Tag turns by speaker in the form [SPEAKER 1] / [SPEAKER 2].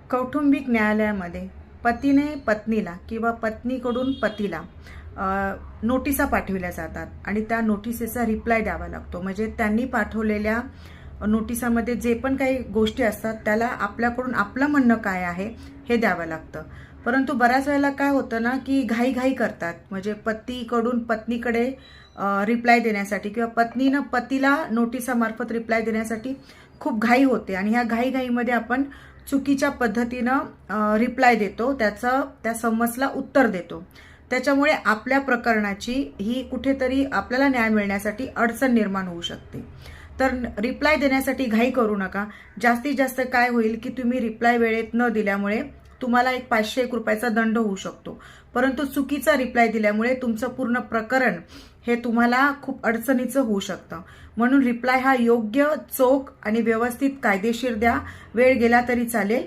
[SPEAKER 1] कौटुंबिक न्यायालयामध्ये पतीने पत्नीला किंवा पत्नीकडून पतीला नोटिसा पाठविल्या जातात आणि त्या नोटिसेचा रिप्लाय द्यावा लागतो. म्हणजे त्यांनी पाठवलेल्या नोटिसामध्ये जे पण काही गोष्टी असतात त्याला आपल्याकडून आपलं म्हणणं काय आहे हे द्यावं लागतं. परंतु बऱ्याच वेळेला काय होतं ना की घाईघाई करतात. म्हणजे पतीकडून पत्नीकडे रिप्लाय देण्यासाठी किंवा पत्नीनं पतीला नोटिसामार्फत रिप्लाय देण्यासाठी खूप घाई होते आणि ह्या घाईघाईमध्ये आपण चुकीच्या पद्धतीनं रिप्लाय देतो, त्या समस्येला उत्तर देतो. त्याच्यामुळे आपल्या प्रकरणाची ही कुठेतरी आपल्याला न्याय मिळण्यासाठी अडचण निर्माण होऊ शकते. तर रिप्लाय देण्यासाठी घाई करू नका. जास्तीत जास्त काय होईल की तुम्ही रिप्लाय वेळेत न दिल्यामुळे तुम्हाला एक 501 रुपयाचा दंड होऊ शकतो. परंतु चुकीचा रिप्लाय दिल्यामुळे तुमचं पूर्ण प्रकरण हे तुम्हाला खूप अडचणीचं होऊ शकतं. म्हणून रिप्लाय हा योग्य, चोख आणि व्यवस्थित कायदेशीर द्या. वेळ गेला तरी चालेल.